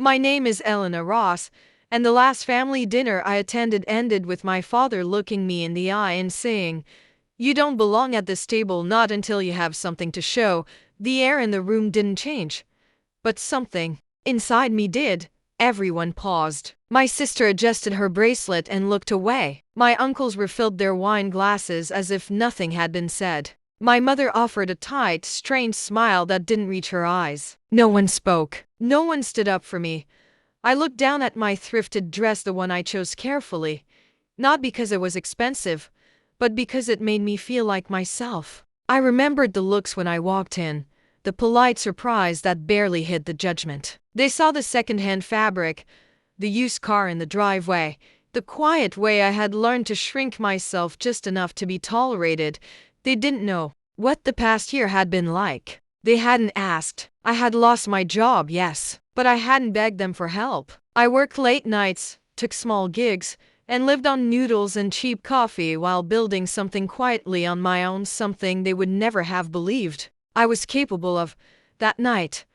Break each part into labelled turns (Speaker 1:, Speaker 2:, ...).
Speaker 1: My name is Elena Ross, and the last family dinner I attended ended with my father looking me in the eye and saying, "You don't belong at this table, not until you have something to show." The air in the room didn't change, but something inside me did. Everyone paused. My sister adjusted her bracelet and looked away. My uncles refilled their wine glasses as if nothing had been said. My mother offered a tight, strange smile that didn't reach her eyes. No one spoke. No one stood up for me. I looked down at my thrifted dress, the one I chose carefully, not because it was expensive, but because it made me feel like myself. I remembered the looks when I walked in, the polite surprise that barely hid the judgment. They saw the second-hand fabric, the used car in the driveway, the quiet way I had learned to shrink myself just enough to be tolerated. They didn't know what the past year had been like. They hadn't asked. I had lost my job, yes, but I hadn't begged them for help. I worked late nights, took small gigs, and lived on noodles and cheap coffee while building something quietly on my own, something they would never have believed I was capable of. That night,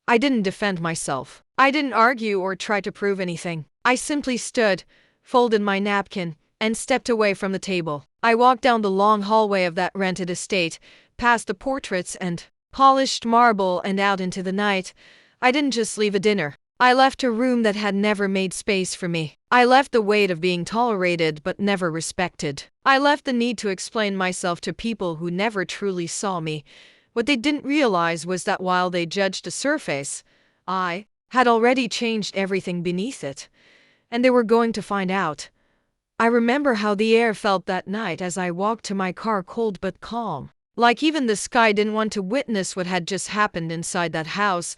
Speaker 1: I didn't defend myself. I didn't argue or try to prove anything. I simply stood, folded my napkin, and stepped away from the table. I walked down the long hallway of that rented estate, past the portraits and polished marble and out into the night. I didn't just leave a dinner. I left a room that had never made space for me. I left the weight of being tolerated but never respected. I left the need to explain myself to people who never truly saw me. What they didn't realize was that while they judged the surface, I had already changed everything beneath it. And they were going to find out. I remember how the air felt that night as I walked to my car, cold but calm. Like even the sky didn't want to witness what had just happened inside that house.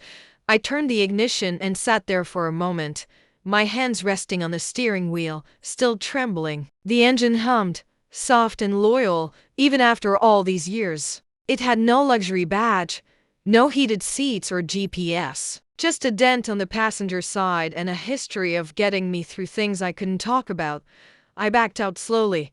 Speaker 1: I turned the ignition and sat there for a moment, my hands resting on the steering wheel, still trembling. The engine hummed, soft and loyal, even after all these years. It had no luxury badge, no heated seats or GPS. Just a dent on the passenger side and a history of getting me through things I couldn't talk about. I backed out slowly,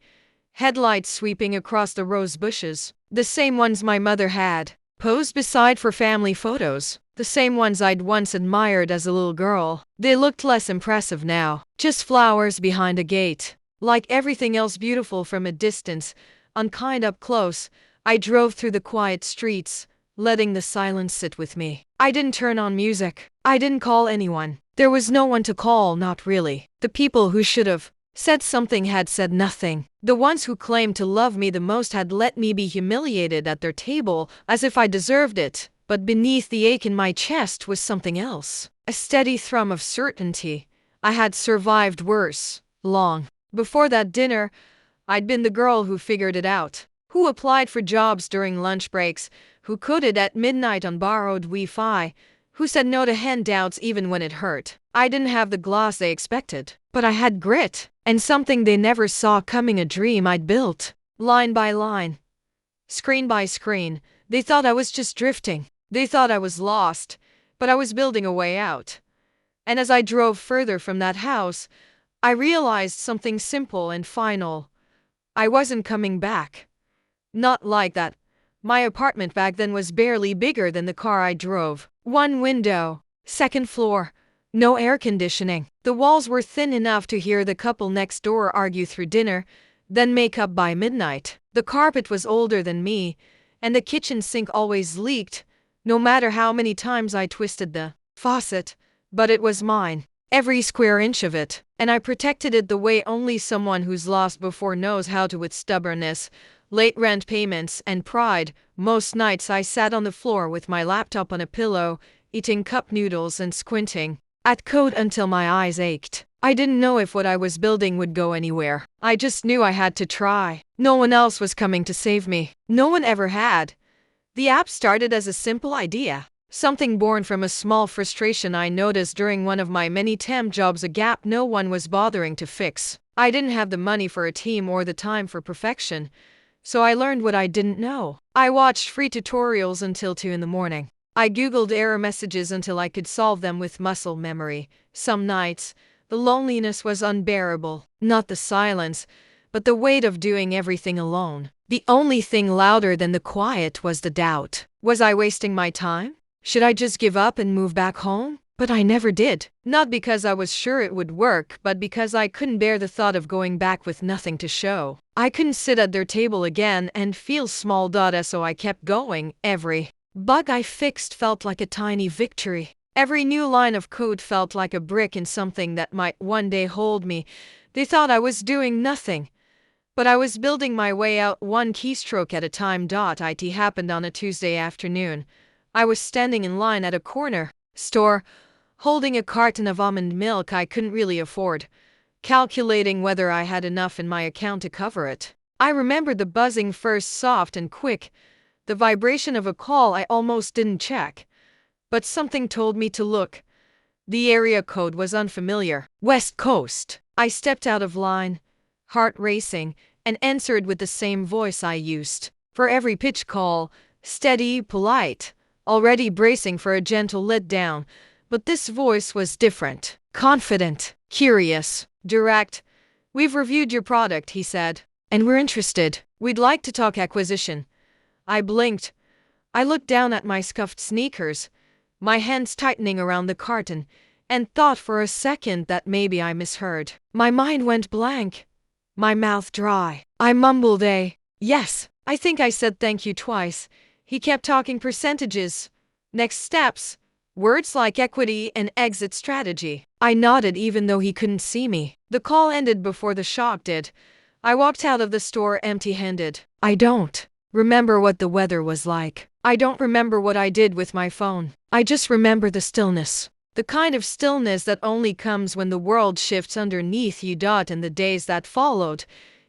Speaker 1: headlights sweeping across the rose bushes, the same ones my mother had posed beside for family photos, the same ones I'd once admired as a little girl. They looked less impressive now, just flowers behind a gate. Like everything else beautiful from a distance, unkind up close, I drove through the quiet streets, letting the silence sit with me. I didn't turn on music. I didn't call anyone. There was no one to call, not really. The people who should have said something had said nothing. The ones who claimed to love me the most had let me be humiliated at their table as if I deserved it. But beneath the ache in my chest was something else. A steady thrum of certainty. I had survived worse. Long before that dinner, I'd been the girl who figured it out, who applied for jobs during lunch breaks, who coded at midnight on borrowed Wi-Fi, who said no to handouts even when it hurt. I didn't have the gloss they expected, but I had grit, and something they never saw coming, a dream I'd built. Line by line, screen by screen, they thought I was just drifting. They thought I was lost, but I was building a way out. And as I drove further from that house, I realized something simple and final. I wasn't coming back. Not like that. My apartment back then was barely bigger than the car I drove. One window, second floor, no air conditioning. The walls were thin enough to hear the couple next door argue through dinner, then make up by midnight. The carpet was older than me, and the kitchen sink always leaked, no matter how many times I twisted the faucet. But it was mine, every square inch of it, and I protected it the way only someone who's lost before knows how to, with stubbornness, late rent payments, and pride. Most nights I sat on the floor with my laptop on a pillow, eating cup noodles and squinting at code until my eyes ached. I didn't know if what I was building would go anywhere. I just knew I had to try. No one else was coming to save me. No one ever had. The app started as a simple idea, something born from a small frustration I noticed during one of my many temp jobs, a gap no one was bothering to fix. I didn't have the money for a team or the time for perfection, so I learned what I didn't know. I watched free tutorials until 2 in the morning. I Googled error messages until I could solve them with muscle memory. Some nights, the loneliness was unbearable. Not the silence, but the weight of doing everything alone. The only thing louder than the quiet was the doubt. Was I wasting my time? Should I just give up and move back home? But I never did. Not because I was sure it would work, but because I couldn't bear the thought of going back with nothing to show. I couldn't sit at their table again and feel small. So I kept going. Every bug I fixed felt like a tiny victory. Every new line of code felt like a brick in something that might one day hold me. They thought I was doing nothing, but I was building my way out one keystroke at a time. It happened on a Tuesday afternoon. I was standing in line at a corner store, holding a carton of almond milk I couldn't really afford, calculating whether I had enough in my account to cover it. I remembered the buzzing first, soft and quick, the vibration of a call I almost didn't check. But something told me to look. The area code was unfamiliar. West Coast. I stepped out of line, heart racing, and answered with the same voice I used for every pitch call, steady, polite, already bracing for a gentle letdown. But this voice was different, confident, curious, direct. "We've reviewed your product," he said, "and we're interested. We'd like to talk acquisition." I blinked. I looked down at my scuffed sneakers, my hands tightening around the carton, and thought for a second that maybe I misheard. My mind went blank, my mouth dry. I mumbled yes. I think I said thank you twice. He kept talking percentages, next steps, words like equity and exit strategy. I nodded even though he couldn't see me. The call ended before the shock did. I walked out of the store empty-handed. I don't remember what the weather was like. I don't remember what I did with my phone. I just remember the stillness. The kind of stillness that only comes when the world shifts underneath you. In the days that followed,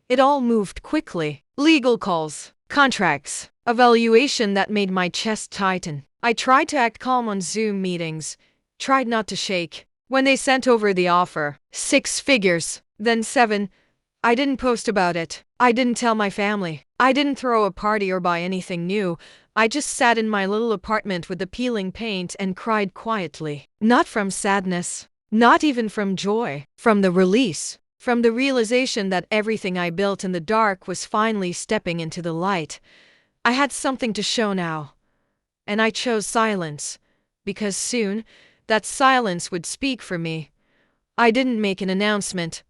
Speaker 1: it all moved quickly. Legal calls, contracts, evaluation that made my chest tighten. I tried to act calm on Zoom meetings, tried not to shake. When they sent over the offer, 6 figures, then 7, I didn't post about it. I didn't tell my family. I didn't throw a party or buy anything new. I just sat in my little apartment with the peeling paint and cried quietly. Not from sadness, not even from joy, from the release, from the realization that everything I built in the dark was finally stepping into the light. I had something to show now. And I chose silence, because soon, that silence would speak for me. I didn't make an announcement.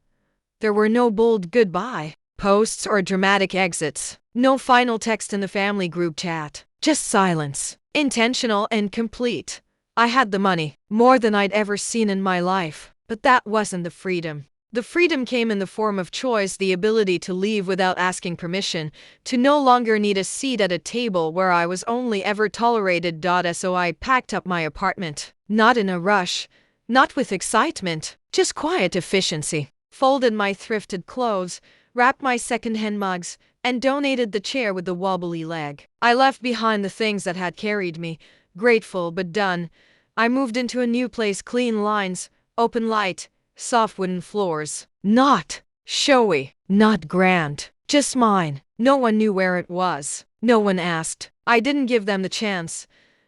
Speaker 1: There were no bold goodbye posts or dramatic exits. No final text in the family group chat. Just silence. Intentional and complete. I had the money, more than I'd ever seen in my life. But that wasn't the freedom. The freedom came in the form of choice, the ability to leave without asking permission, to no longer need a seat at a table where I was only ever tolerated. So I packed up my apartment. Not in a rush, not with excitement, just quiet efficiency. Folded my thrifted clothes, wrapped my second-hand mugs, and donated the chair with the wobbly leg. I left behind the things that had carried me, grateful but done. I moved into a new place, clean lines, open light, soft wooden floors. Not showy, not grand, just mine. No one knew where it was. No one asked. I didn't give them the chance.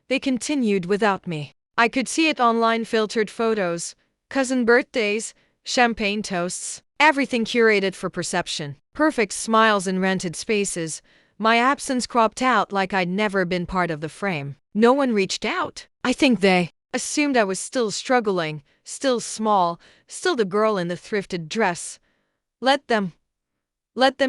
Speaker 1: They continued without me. I could see it online, filtered photos, cousin birthdays, champagne toasts, everything curated for perception. Perfect smiles in rented spaces, my absence cropped out like I'd never been part of the frame. No one reached out. I think they assumed I was still struggling, still small, still the girl in the thrifted dress. Let them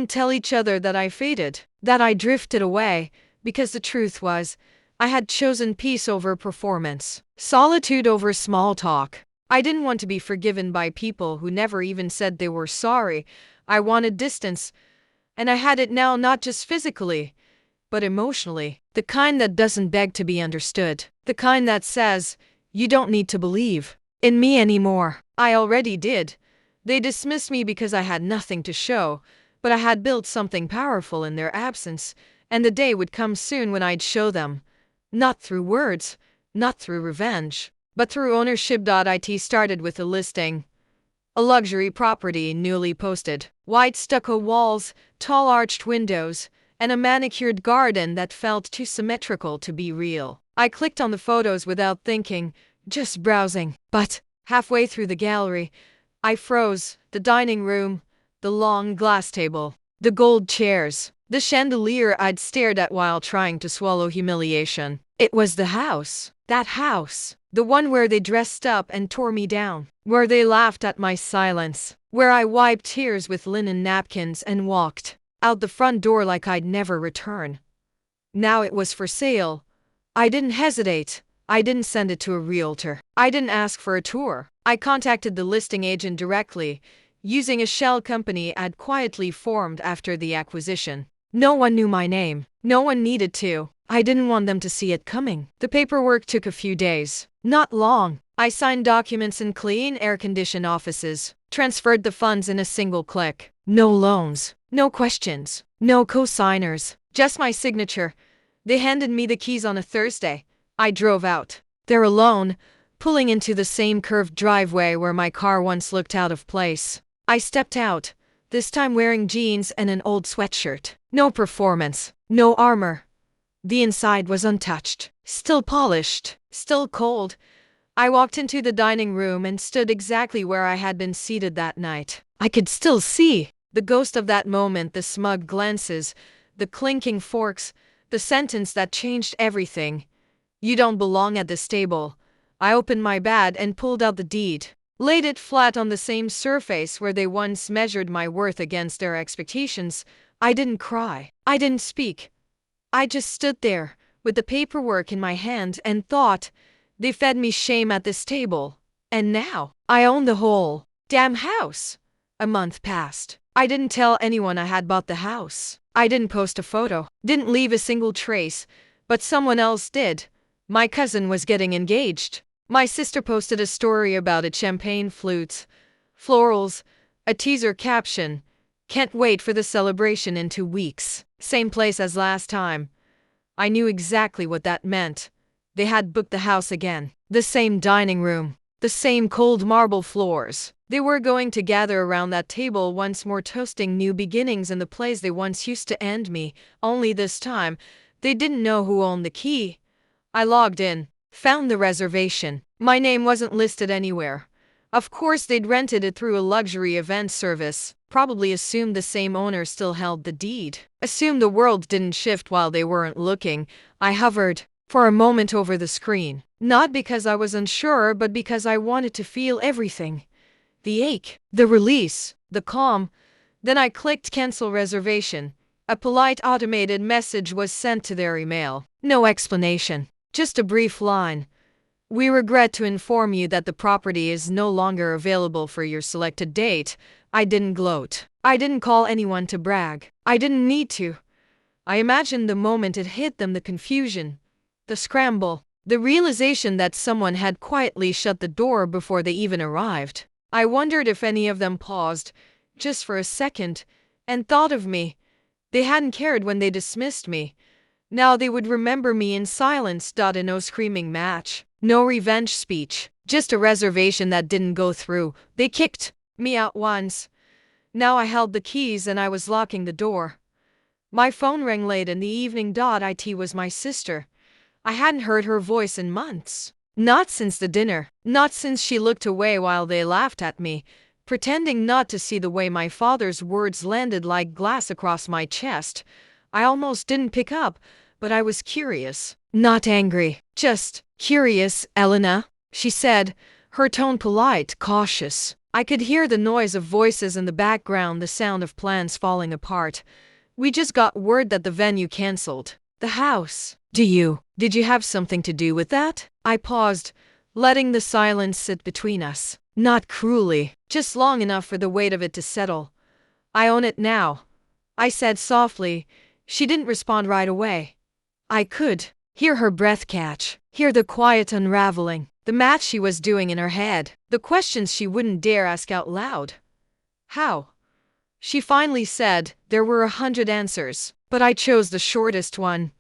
Speaker 1: tell each other that I faded, that I drifted away, because the truth was, I had chosen peace over performance, solitude over small talk. I didn't want to be forgiven by people who never even said they were sorry. I wanted distance, and I had it now, not just physically, but emotionally. The kind that doesn't beg to be understood. The kind that says, you don't need to believe in me anymore. I already did. They dismissed me because I had nothing to show, but I had built something powerful in their absence, and the day would come soon when I'd show them. Not through words, not through revenge, but through ownership. It started with a listing. A luxury property, newly posted. White stucco walls, tall arched windows, and a manicured garden that felt too symmetrical to be real. I clicked on the photos without thinking, just browsing. But halfway through the gallery, I froze. The dining room, the long glass table, the gold chairs, the chandelier I'd stared at while trying to swallow humiliation. It was the house. That house. The one where they dressed up and tore me down. Where they laughed at my silence. Where I wiped tears with linen napkins and walked out the front door like I'd never return. Now it was for sale. I didn't hesitate. I didn't send it to a realtor. I didn't ask for a tour. I contacted the listing agent directly, using a shell company I'd quietly formed after the acquisition. No one knew my name. No one needed to. I didn't want them to see it coming. The paperwork took a few days. Not long. I signed documents in clean, air-conditioned offices, transferred the funds in a single click. No loans, no questions, no co-signers, just my signature. They handed me the keys on a Thursday. I drove out. There alone, pulling into the same curved driveway where my car once looked out of place. I stepped out, this time wearing jeans and an old sweatshirt. No performance, no armor. The inside was untouched, still polished, still cold. I walked into the dining room and stood exactly where I had been seated that night. I could still see the ghost of that moment, the smug glances, the clinking forks, the sentence that changed everything. You don't belong at this table. I opened my bag and pulled out the deed, laid it flat on the same surface where they once measured my worth against their expectations. I didn't cry. I didn't speak. I just stood there, with the paperwork in my hand, and thought, they fed me shame at this table. And now, I own the whole damn house. A month passed. I didn't tell anyone I had bought the house. I didn't post a photo, didn't leave a single trace, but someone else did. My cousin was getting engaged. My sister posted a story about it, champagne flutes, florals, a teaser caption. Can't wait for the celebration in 2 weeks. Same place as last time. I knew exactly what that meant. They had booked the house again. The same dining room. The same cold marble floors. They were going to gather around that table once more, toasting new beginnings in the place they once used to end me. Only this time, they didn't know who owned the key. I logged in, found the reservation. My name wasn't listed anywhere. Of course, they'd rented it through a luxury event service. Probably assumed the same owner still held the deed. Assumed the world didn't shift while they weren't looking. I hovered for a moment over the screen. Not because I was unsure, but because I wanted to feel everything. The ache, the release, the calm. Then I clicked cancel reservation. A polite automated message was sent to their email. No explanation. Just a brief line. We regret to inform you that the property is no longer available for your selected date. I didn't gloat. I didn't call anyone to brag. I didn't need to. I imagined the moment it hit them, the confusion, the scramble, the realization that someone had quietly shut the door before they even arrived. I wondered if any of them paused, just for a second, and thought of me. They hadn't cared when they dismissed me. Now they would remember me in silence. No screaming match, no revenge speech, just a reservation that didn't go through. They kicked me out once. Now I held the keys and I was locking the door. My phone rang late in the evening. It was my sister. I hadn't heard her voice in months. Not since the dinner. Not since she looked away while they laughed at me, pretending not to see the way my father's words landed like glass across my chest. I almost didn't pick up, but I was curious. Not angry, just curious. Elena, she said, her tone polite, cautious. I could hear the noise of voices in the background, the sound of plans falling apart. We just got word that the venue canceled. The house. Did you have something to do with that? I paused, letting the silence sit between us. Not cruelly, just long enough for the weight of it to settle. I own it now, I said softly. She didn't respond right away. I could hear her breath catch, hear the quiet unraveling, the math she was doing in her head, the questions she wouldn't dare ask out loud. How? She finally said. There were 100 answers, but I chose the shortest one.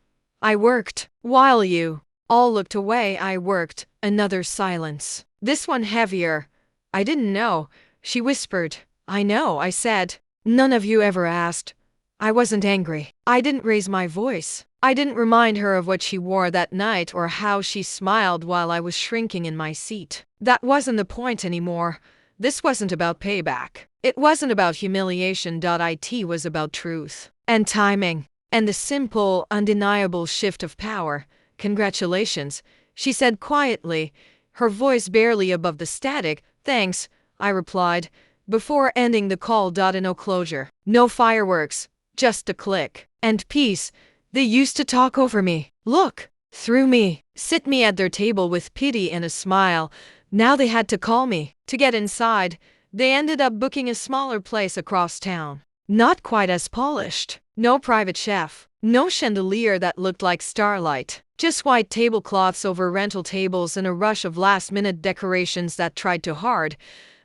Speaker 1: I worked while you all looked away. I worked. Another silence. This one heavier. I didn't know, she whispered. I know, I said. None of you ever asked. I wasn't angry. I didn't raise my voice. I didn't remind her of what she wore that night or how she smiled while I was shrinking in my seat. That wasn't the point anymore. This wasn't about payback. It wasn't about humiliation. It was about truth and timing and the simple, undeniable shift of power. Congratulations, she said quietly. her voice barely above the static. "Thanks," I replied, before ending the call. No closure, no fireworks, just a click. And peace. They used to talk over me, look through me, sit me at their table with pity and a smile. Now they had to call me. To get inside, they ended up booking a smaller place across town. Not quite as polished. No private chef. No chandelier that looked like starlight. Just white tablecloths over rental tables and a rush of last-minute decorations that tried too hard.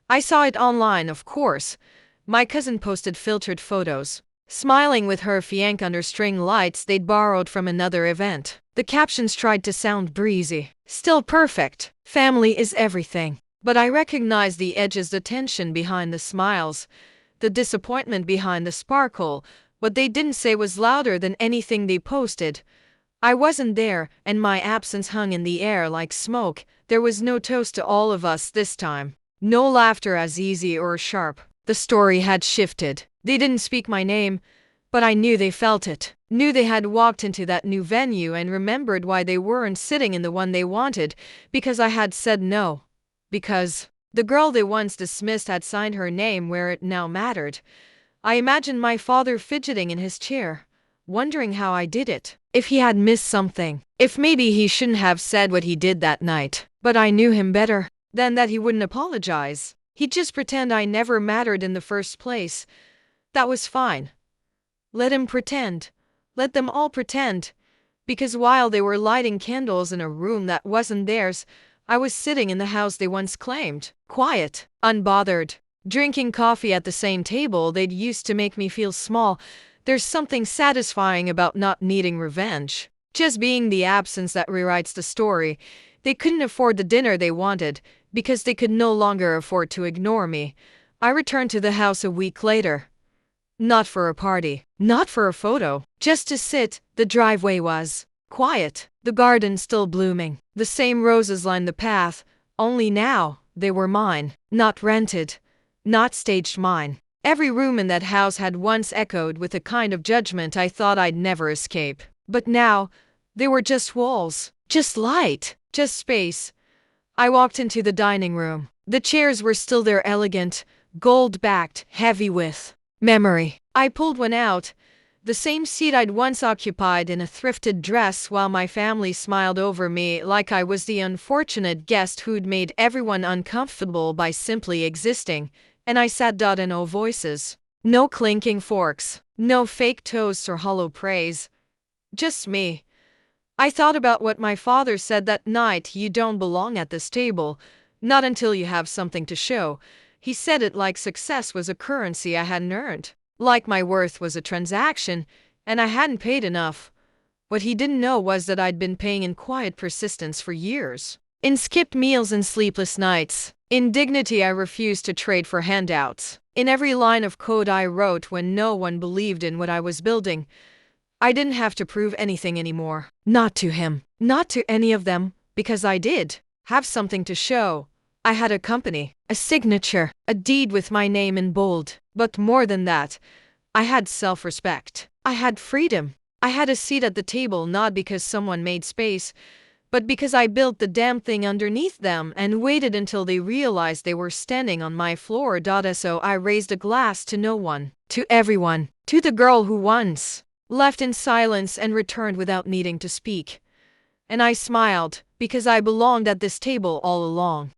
Speaker 1: I saw it online, of course. My cousin posted filtered photos, smiling with her fiancé under string lights they'd borrowed from another event. The captions tried to sound breezy. Still perfect. Family is everything. But I recognized the edges, the tension behind the smiles, the disappointment behind the sparkle. What they didn't say was louder than anything they posted. I wasn't there, and my absence hung in the air like smoke. There was no toast to all of us this time. No laughter as easy or sharp. The story had shifted. They didn't speak my name, but I knew they felt it. Knew they had walked into that new venue and remembered why they weren't sitting in the one they wanted. Because I had said no. Because the girl they once dismissed had signed her name where it now mattered. I imagined my father fidgeting in his chair, wondering how I did it. If he had missed something. If maybe he shouldn't have said what he did that night. But I knew him better than that. He wouldn't apologize. He'd just pretend I never mattered in the first place. That was fine. Let him pretend. Let them all pretend. Because while they were lighting candles in a room that wasn't theirs, I was sitting in the house they once claimed. Quiet, unbothered, drinking coffee at the same table they'd used to make me feel small. There's something satisfying about not needing revenge. Just being the absence that rewrites the story. They couldn't afford the dinner they wanted, because they could no longer afford to ignore me. I returned to the house a week later. Not for a party, not for a photo, just to sit. The driveway was quiet, the garden still blooming. The same roses lined the path, only now they were mine. Not rented, not staged, mine. Every room in that house had once echoed with a kind of judgment I thought I'd never escape. But now, they were just walls, just light, just space. I walked into the dining room. The chairs were still there, elegant, gold-backed, heavy with memory. I pulled one out, the same seat I'd once occupied in a thrifted dress, while my family smiled over me like I was the unfortunate guest who'd made everyone uncomfortable by simply existing. And I sat. No voices, no clinking forks, no fake toasts or hollow praise. Just me. I thought about what my father said that night: you don't belong at this table, not until you have something to show. He said it like success was a currency I hadn't earned, like my worth was a transaction, and I hadn't paid enough. What he didn't know was that I'd been paying in quiet persistence for years. In skipped meals and sleepless nights. In dignity I refused to trade for handouts. In every line of code I wrote when no one believed in what I was building. I didn't have to prove anything anymore. Not to him. Not to any of them. Because I did have something to show. I had a company, a signature, a deed with my name in bold. But more than that, I had self-respect. I had freedom. I had a seat at the table, not because someone made space, but because I built the damn thing underneath them and waited until they realized they were standing on my floor. So I raised a glass to no one, to everyone, to the girl who once left in silence and returned without needing to speak. And I smiled, because I belonged at this table all along.